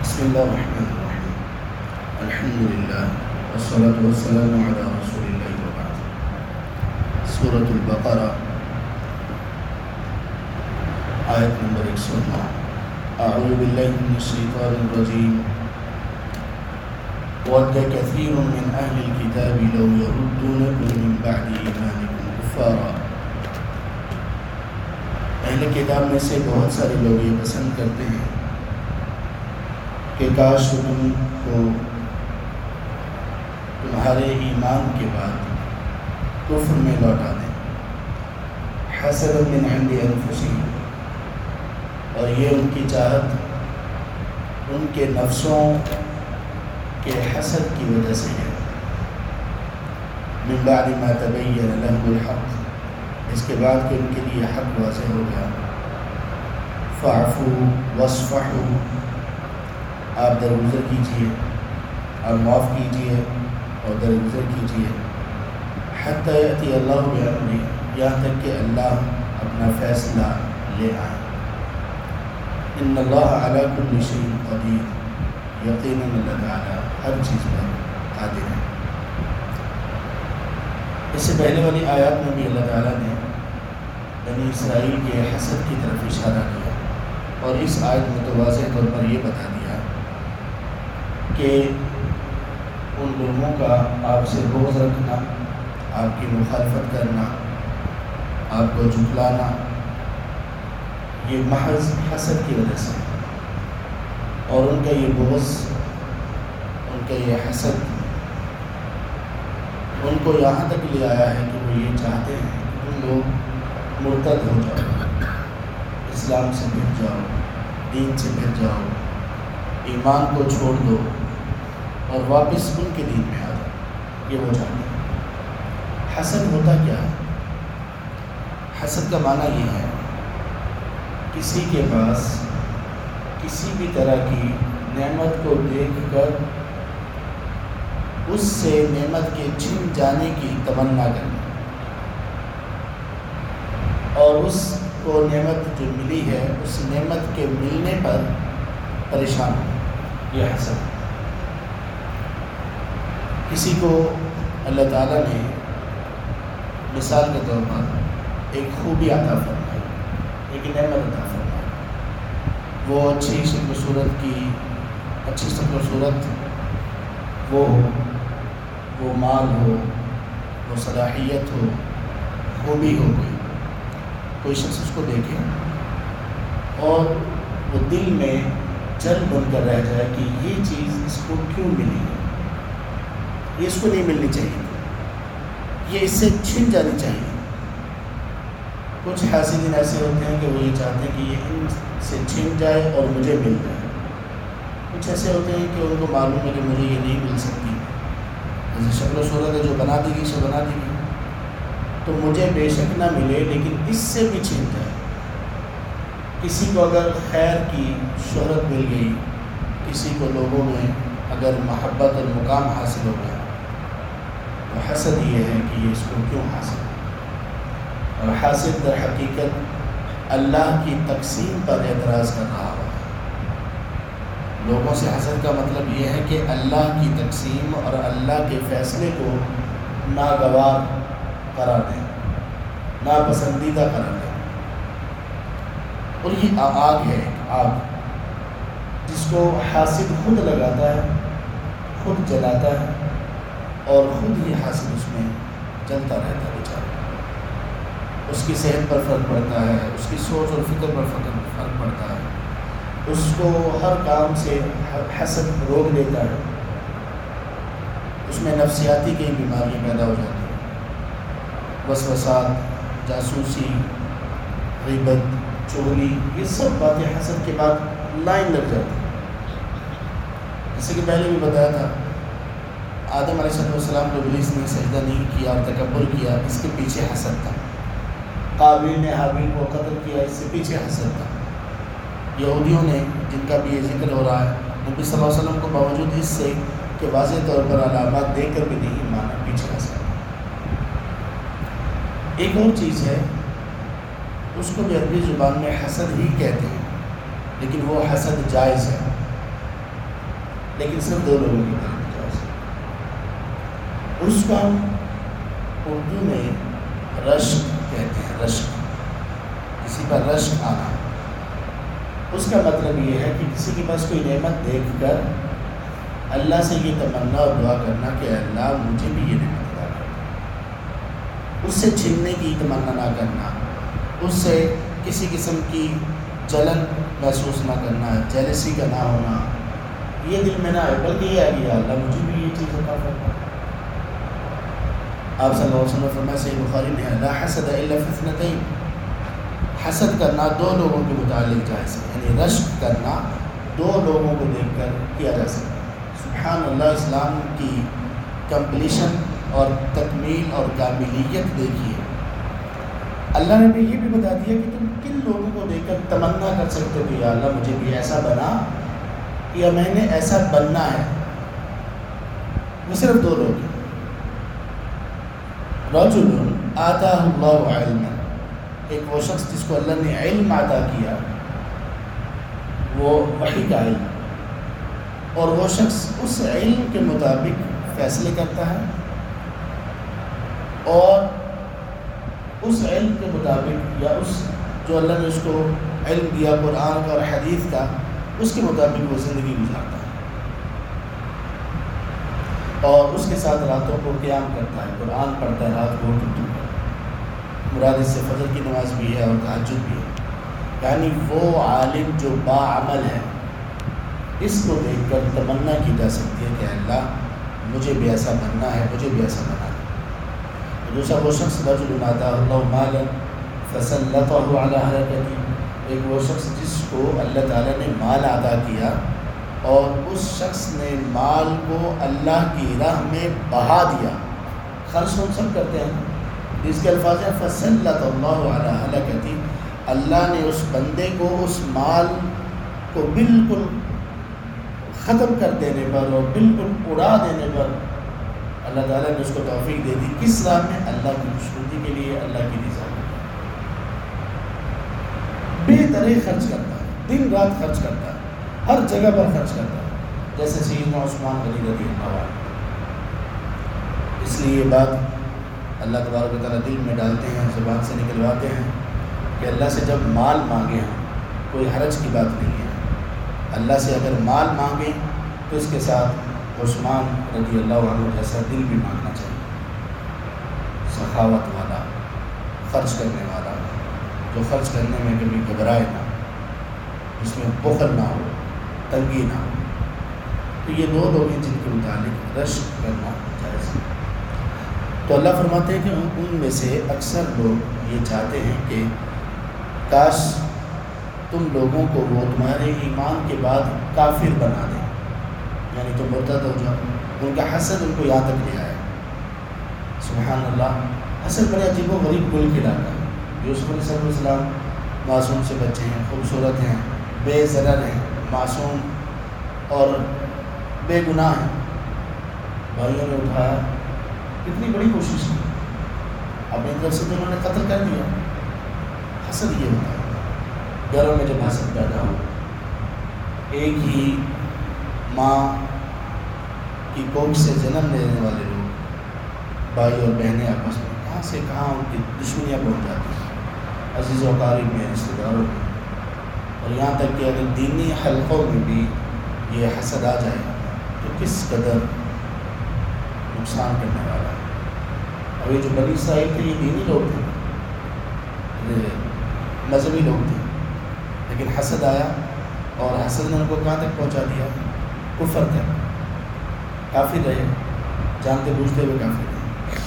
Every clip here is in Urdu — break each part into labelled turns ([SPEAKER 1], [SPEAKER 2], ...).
[SPEAKER 1] بسم اللہ الرحمن الرحیم الحمدللہ والصلاة والسلام علی رسول اللہ وبعد۔ سورۃ البقرہ آیت نمبر 109۔ اعوذ باللہ من الشیطان الرجیم وَدَّ كَثِيرٌ مِّنْ أَهْلِ الْكِتَابِ لَوْ يَرُدُّونَكُم مِّن بَعْدِ إِيمَانِكُمْ كُفَّارًا۔ اہل کتاب میں سے بہت سارے لوگ یہ پسند کرتے ہیں کہ کاش تم کو تمہارے ایمان کے بعد کفر میں لوٹا دیں، حسدا من عند انفسہم، اور یہ ان کی چاہت ان کے نفسوں کے حسد کی وجہ سے ہے۔ من بعد ما تبین لهم الحق، اس کے بعد کہ ان کے لیے حق واضح ہو گیا۔ فاعفوا واصفحوا، آپ درگزر کیجیے، آپ معاف کیجیے اور درگزر کیجیے۔ حتی یأتی اللہ بأمرہ، یہاں تک کہ اللہ اپنا فیصلہ لے آئے۔ ان اللہ علی کل شیء قدیر، یقیناً اللہ تعالیٰ ہر چیز پر قادر ہے۔ اس سے پہلے والی آیات میں بھی اللہ تعالیٰ نے بنی اسرائیل کے حسد کی طرف اشارہ کیا، اور اس آیت میں تو واضح طور پر یہ بتا دیا کہ ان لوگوں کا آپ سے بغض رکھنا، آپ کی مخالفت کرنا، آپ کو جھٹلانا، یہ محض حسد کی وجہ سے، اور ان کا یہ بغض، ان کا یہ حسد ان کو یہاں تک لے آیا ہے کہ وہ یہ چاہتے ہیں کہ تم لوگ مرتد ہو جاؤ، اسلام سے پھر جاؤ، دین سے پھر جاؤ، ایمان کو چھوڑ دو اور واپس ان کے دین میں آ جاؤ، یہ وہ چاہتے ہیں۔ حسد ہوتا کیا ہے؟ حسد کا معنی یہ ہے کسی کے پاس کسی بھی طرح کی نعمت کو دیکھ کر اس سے نعمت کے چھن جانے کی تمنا کرنا، اور اس کو نعمت جو ملی ہے اس نعمت کے ملنے پر پریشان ہو، یہ حسد۔ کسی کو اللہ تعالیٰ نے مثال کے طور پر ایک خوبی عطا فرمائی، ایک نعمت عطا فرمائی، وہ اچھی شکل و صورت کی، اچھی شکل و صورت وہ ہو، وہ مال ہو، وہ صلاحیت ہو، خوبی ہو، کوئی شخص اس کو دیکھے اور وہ دل میں جل بن کر رہ جائے کہ یہ چیز اس کو کیوں ملی ہے، یہ اس کو نہیں ملنی چاہیے، یہ اس سے چھن جانی چاہیے۔ کچھ حاسدین ایسے ہوتے ہیں کہ وہ یہ چاہتے ہیں کہ یہ ان سے چھن جائے اور مجھے مل جائے۔ کچھ ایسے ہوتے ہیں کہ ان کو معلوم ہے کہ مجھے یہ نہیں مل سکتی، جیسے شکل و صورت ہے جو بنا دی گئی سو بنا دی گئی، تو مجھے بے شک نہ ملے لیکن اس سے بھی چھن جائے۔ کسی کو اگر خیر کی شہرت مل گئی، کسی کو لوگوں میں اگر محبت اور مقام حاصل ہو گیا، تو حسد یہ ہے کہ یہ اس کو کیوں حاصل ہے، اور حاسد در حقیقت اللہ کی تقسیم پر اعتراض کر رہا ہو۔ لوگوں سے حسد کا مطلب یہ ہے کہ اللہ کی تقسیم اور اللہ کے فیصلے کو ناگوار قرار دیں، ناپسندیدہ قرار دیں۔ اور یہ آگ ہے، آگ جس کو حاسد خود لگاتا ہے، خود جلاتا ہے، اور خود ہی حاسد اس میں جلتا رہتا ہے بیچارہ۔ اس کی صحت پر فرق پڑتا ہے، اس کی سوچ اور فکر پر فرق پڑتا ہے، اس کو ہر کام سے حسد روک دیتا ہے، اس میں نفسیاتی کئی بیماریاں پیدا ہو جاتی ہیں، وسوسات، جاسوسی، غیبت، چغلی، یہ سب باتیں حسد کے بعد لائن لگ جاتی ہیں۔ جیسے کہ پہلے بھی بتایا تھا، آدم علیہ السلام کو ابلیس نے سجدہ نہیں کیا اور تکبر کیا، اس کے پیچھے حسد تھا۔ قابیل نے حابیل کو قتل کیا، اس سے پیچھے حسد تھا۔ یہودیوں نے، جن کا بھی یہ ذکر ہو رہا ہے، نبی صلی اللہ علیہ وسلم کو باوجود اس سے کہ واضح طور پر علامات دیکھ کر بھی نہیں مانا، پیچھے حسد۔ ایک اور چیز ہے، اس کو بھی عربی زبان میں حسد ہی کہتے ہیں، لیکن وہ حسد جائز ہے، لیکن صرف 2 لوگوں کی تعلیم جائز ہے. اس کا اردو میں رشک کہتے ہیں. رشک، کسی پر رشک آنا. اس کا مطلب یہ ہے کہ کسی کے پاس کوئی نعمت دیکھ کر اللہ سے یہ تمنا اور دعا کرنا کہ اللہ مجھے بھی یہ نعمت عطا کر. اس سے چھیننے کی تمنا نہ کرنا، اس سے کسی قسم کی جلن محسوس نہ کرنا، جیلسی کا نہ ہونا، یہ دل میں نہ آئے، بلکہ یہ ہے کہ اللہ مجھے بھی یہ چیز عطا کرنا. آپ صلی اللہ علیہ وسلم فرمایا صحیح بخاری میں ہے لا حسد الا فی اثنتین. حسد کرنا 2 لوگوں کے متعلق جائز ہے، یعنی رشک کرنا 2 لوگوں کو دیکھ کر کیا جا سکتا ہے. سبحان اللہ، اسلام کی کمپلیشن اور تکمیل اور کاملیت دیکھیے. اللہ نے بھی یہ بھی بتا دیا کہ تم کن لوگوں کو دیکھ کر تمنا کر سکتے ہو کہ یا اللہ مجھے بھی ایسا بنا، یا میں نے ایسا بننا ہے. وہ صرف 2 لوگ ہیں. رجل آتاہ اللہ علما، ایک وہ شخص جس کو اللہ نے علم عطا کیا، وہ وحی کا علم، اور وہ شخص اس علم کے مطابق فیصلے کرتا ہے اور اس علم کے مطابق یا اس جو اللہ نے اس کو علم دیا قرآن کا اور حدیث کا، اس کے مطابق وہ زندگی گزارتا ہے اور اس کے ساتھ راتوں کو قیام کرتا ہے، قرآن پڑھتا ہے، رات کو اٹھتا ہے. مراد اس سے فجر کی نماز بھی ہے اور تہجد بھی ہے. یعنی وہ عالم جو باعمل ہے، اس کو دیکھ کر تمنا کی جا سکتی ہے کہ اللہ مجھے بھی ایسا بننا ہے، مجھے بھی ایسا بنا ہے. دوسرا وہ شخص رجل آتاہ اللہ مالا فسلطہ علی حرکتہ، ایک وہ شخص جس کو اللہ تعالیٰ نے مال عطا کیا اور اس شخص نے مال کو اللہ کی راہ میں بہا دیا. خرچ ہم سب کرتے ہیں، اس کے الفاظ ہیں فسلط اللہ علی حرکتہ، اللہ نے اس بندے کو اس مال کو بالکل ختم کر دینے پر اور بالکل اڑا دینے پر اللہ تعالیٰ نے اس کو توفیق دے دی. کس راہ میں؟ اللہ کی خوشنودی کے لیے، اللہ کی رضا کے لیے. بے طرح خرچ کرتا ہے، دن رات خرچ کرتا ہے، ہر جگہ پر خرچ کرتا ہے، جیسے سیدنا عثمان غنی رضی اللہ عنہ. اس لیے یہ بات اللہ تبارک و تعالیٰ دل میں ڈالتے ہیں، زبان سے نکلواتے ہیں کہ اللہ سے جب مال مانگے ہم، کوئی حرج کی بات نہیں ہے. اللہ سے اگر مال مانگیں تو اس کے ساتھ عثمان رضی اللہ عنہ جیسا دل بھی مانگنا چاہیے، سخاوت والا، خرچ کرنے والا، جو خرچ کرنے میں کبھی گھبرائے نہ، اس میں بخل نہ ہو، تنگی نہ ہو. تو یہ 2 لوگ ہیں جن کے متعلق رشک کرنا جائز ہے. تو اللہ فرماتے ہیں کہ ان میں سے اکثر لوگ یہ چاہتے ہیں کہ کاش تم لوگوں کو وہ تمہارے ایمان کے بعد کافر بنا دیں، یعنی تم مرتد ہو جاؤ. ان کا حسد ان کو یہاں تک لے آیا. سبحان اللہ، حسد بڑے عجیب و غریب گل کھلاتا ہے. یوسف علیہ السلام معصوم سے بچے ہیں، خوبصورت ہیں، بے ضرر ہیں، معصوم اور بے گناہ ہیں. بھائیوں نے اٹھایا، کتنی بڑی کوشش کی، اپنی طرف سے تو انہوں نے قتل کر دیا. حسد یہ ہوتا ہے. گھروں میں جب حسد پیدا ہو، ایک ہی ماں کی کوکھ سے جنم لینے والے لوگ، بھائی اور بہنیں آپس میں کہاں سے کہاں ان کی دشمنیاں پہنچ جاتی ہیں، عزیز و اقارب میں، رشتہ داروں میں. اور یہاں تک کہ اگر دینی حلقوں میں بھی یہ حسد آ جائے تو کس قدر نقصان کرنے والا ہے. اور یہ جو بنی اسرائیل تھے، یہ دینی لوگ تھے، یہ مذہبی لوگ تھے، لیکن حسد آیا اور حسد نے ان کو کہاں تک پہنچا دیا؟ کفر تک. کافر رہے، جانتے بوجھتے ہوئے کافر رہے.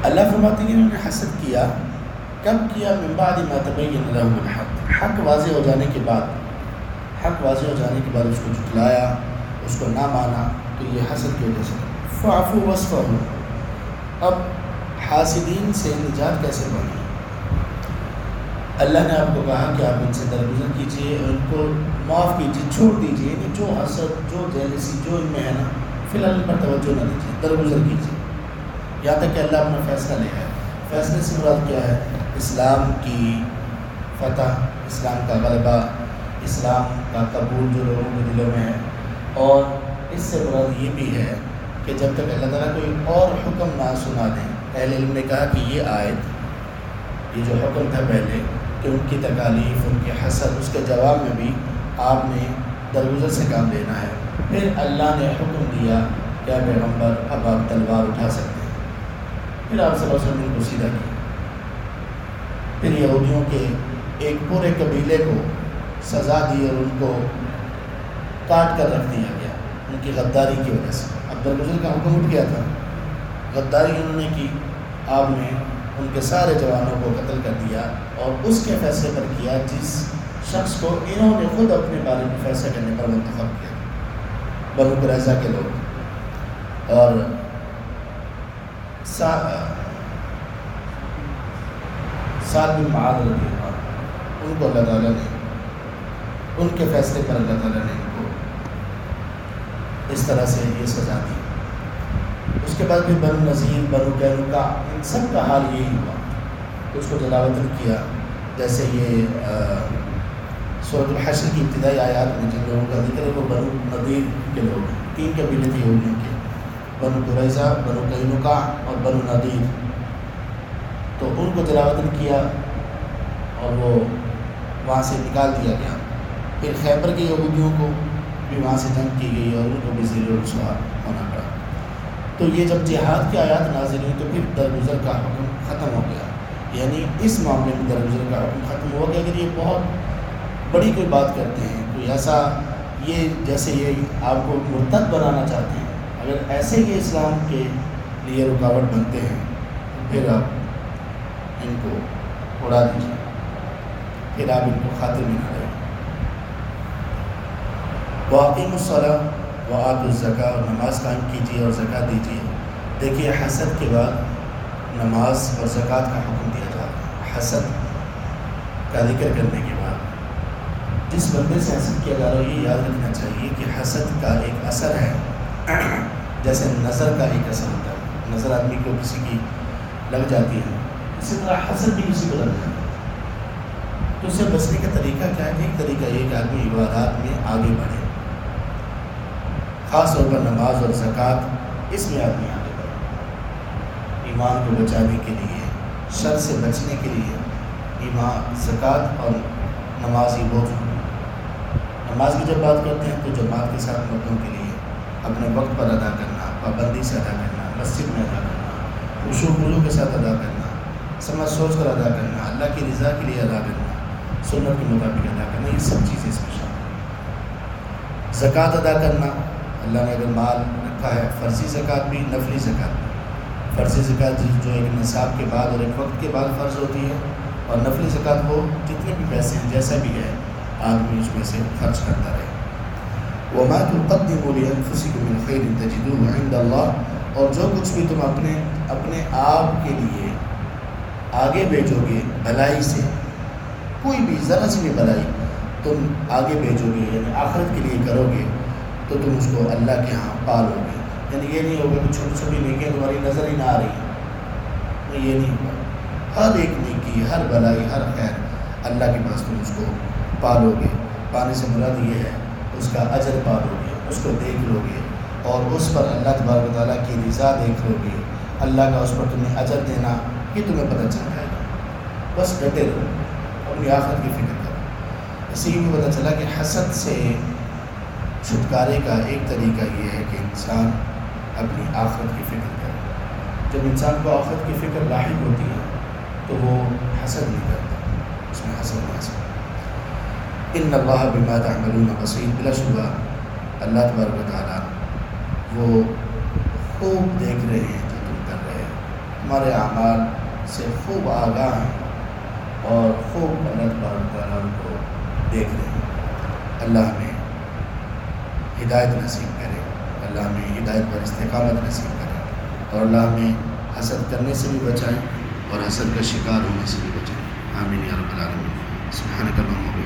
[SPEAKER 1] اللہ فرماتے ہیں انہوں نے حسد کیا. کب کیا؟ من بعد ما تبین لهم الحق، حق واضح ہو جانے کے بعد، حق واضح ہو جانے کے بعد اس کو جھٹلایا، اس کو نہ مانا. تو یہ حسد کی وجہ سے. فاعفوا واصفحوا، اب حاسدین سے نجات کیسے پانی؟ اللہ نے آپ کو کہا کہ آپ ان سے درگزر کیجیے، ان کو معاف کیجیے، چھوڑ دیجیے. کہ جو حسد، جو جیلسی جو ان میں ہے نا، فی الحال ان پر توجہ نہ دیجیے، درگزر کیجیے یہاں تک کہ اللہ اپنا فیصلہ لے آئے. فیصلے سے مراد کیا ہے؟ اسلام کی فتح، اسلام کا غلبہ، اسلام کا قبول جو لوگوں کے دلوں میں ہے، اور اس سے مراد یہ بھی ہے کہ جب تک اللہ تعالیٰ کوئی اور حکم نہ سنا دیں. اہل علم نے کہا کہ یہ آیت، یہ جو حکم تھا پہلے کہ ان کی تکالیف، ان کے حسد، اس کے جواب میں بھی آپ نے درگزر سے کام لینا ہے. پھر اللہ نے حکم دیا کہ اے پیغمبر اب آپ تلوار اٹھا سکتے ہیں. پھر آپ صلی اللہ علیہ وسلم نے کو سیدھا کیا. پھر یہودیوں کے ایک پورے قبیلے کو سزا دی اور ان کو کاٹ کر رکھ دیا گیا ان کی غداری کی وجہ سے. اب درگزر کا حکم اٹھ گیا تھا، غداری انہوں نے کی، آپ نے ان کے سارے جوانوں کو قتل کر دیا اور اس کے فیصلے پر کیا جس شخص کو انہوں نے خود اپنے بارے میں فیصلہ کرنے پر منتخب کیا، بنو قریظہ کے لوگ. اور سعد بن معاذ رضی اللہ عنہ، ان کو اللہ تعالیٰ نے، ان کے فیصلے پر اللہ تعالیٰ نے ان کو اس طرح سے یہ سزا دی. اس کے بعد بھی بنو نذیر، بنو قینقاع، ان سب کا حال یہی ہوا کہ اس کو جلا وطن کیا. جیسے یہ سورۃ الحشر کی ابتدائی آیات میں جن لوگوں کا ذکر ہے وہ بنو نذیر کے لوگ ہیں. 3 قبیلے تھے یہودیوں کے، بنو قریظہ، بنو قینقاع اور بنو نذیر. تو ان کو جلا وطن کیا اور وہ وہاں سے نکال دیا گیا. پھر خیبر کے یہودیوں کو بھی وہاں سے جنگ کی گئی اور ان کو بھی ذل و رسوا ہونا پڑا. تو یہ جب جہاد کی آیات نازل ہوئی تو پھر درگزر کا حکم ختم ہو گیا. یعنی اس معاملے میں درگزر کا حکم ختم ہوا کہ اگر یہ بہت بڑی کوئی بات کرتے ہیں، کوئی ایسا، یہ جیسے یہ آپ کو مرتد بنانا چاہتے ہیں، اگر ایسے یہ اسلام کے لیے رکاوٹ بنتے ہیں تو پھر آپ ان کو اڑا دیجیے، پھر آپ ان کو خاطر میں نہ رہیں. وَأَقِیمُوا الصَّلَاةَ وَآتُوا الزَّکَاةَ، اور نماز قائم کیجیے اور زکوٰۃ دیجیے. دیکھیے حسد کے بعد نماز اور زکوٰۃ کا حکم دیا جا رہا ہے. حسد کا ذکر کرنے کے بعد جس بندے سے حسد کیا جا رہا ہے یہ یاد رکھنا چاہیے کہ حسد کا ایک اثر ہے جیسے نظر کا ایک اثر ہوتا ہے. نظر آدمی کو کسی کی لگ جاتی ہے، اسی طرح حسد بھی کسی کو لگ جاتا ہے. تو اس سے بچنے کا طریقہ کیا ہے؟ ایک طریقہ یہ کہ آدمی عبادات میں آگے بڑھے، خاص طور پر نماز اور زکوٰۃ، اس میں آدمی آگے بڑھے. ایمان کو بچانے کے لیے، شر سے بچنے کے لیے ایمان، زکوٰۃ اور نماز ہی بہت ضروری ہے. نماز کی جب بات کرتے ہیں تو جماعت کے ساتھ مردوں کے لیے اپنے وقت پر ادا کرنا، پابندی سے ادا کرنا، مسجد میں ادا کرنا، خشوع و خضوع کے ساتھ ادا کرنا، سمجھ سوچ کر ادا کرنا، اللہ کی رضا کے لیے ادا کرنا، سنت کے مطابق ادا کرنا، یہ سب چیزیں اس میں شامل ہیں. زکوٰۃ ادا کرنا، اللہ نے اگر مال رکھا ہے، فرضی زکوٰۃ بھی، نفلی زکوٰۃ بھی. فرضی زکوٰۃ جو ایک نصاب کے بعد اور ایک وقت کے بعد فرض ہوتی ہے، اور نفلی زکوٰۃ وہ جتنے بھی پیسے ہیں جیسا بھی ہے آدمی اس میں سے خرچ کرتا رہے. وَمَا تُقَدِّمُوا لِأَنفُسِكُم مِّن خَيْرٍ تَجِدُوهُ عِندَ اللَّهِ، اور جو کچھ بھی تم اپنے آپ کے لیے آگے بھیجو گے بھلائی سے، کوئی بھی ذرا سی بھی بھلائی تم آگے بھیجو گے، یعنی آخرت کے لیے کرو گے، تو تم اس کو اللہ کے ہاں پالو گے. یعنی یہ نہیں ہوگا کہ چھوٹی چھوٹی نیکیاں تمہاری نظر ہی نہ آ رہی، یہ نہیں ہوگا. ہر ایک نیکی، ہر بھلائی، ہر خیر اللہ کے پاس تم اس کو پالو گے. پانے سے مراد یہ ہے اس کا اجر پالو گے، اس کو دیکھ لو گے، اور اس پر اللہ تبارک و تعالیٰ کی رضا دیکھ لو گے. اللہ کا اس پر تمہیں اجر دینا یہ تمہیں پتہ چل جائے گا. بس ڈٹے رہو، اپنی آخرت کی فکر کرو. اسی لیے پتہ چلا کہ حسد سے چھٹکارے کا ایک طریقہ یہ ہے کہ انسان اپنی آخرت کی فکر کرے. جب انسان کو آخرت کی فکر لاحق ہوتی ہے تو وہ حسد نہیں کرتا، اس میں حسد نہیں حسد. ان اللہ بما تعملون بصیر، بلا شبہ اللہ تبارک و تعالیٰ وہ خوب دیکھ رہے ہیں جو تم کر رہے ہیں، ہمارے اعمال سے خوب آگاہ ہیں اور خوب اللہ تبارک و تعالیٰ کو دیکھ رہے ہیں. اللہ ہمیں ہدایت نصیب کرے، اللہ ہمیں ہدایت پر استقامت نصیب کرے، اور اللہ ہمیں حسد کرنے سے بھی بچائے اور حسد کا شکار ہونے سے بھی بچائے. آمین یا رب العالمین. سبحانک اللہم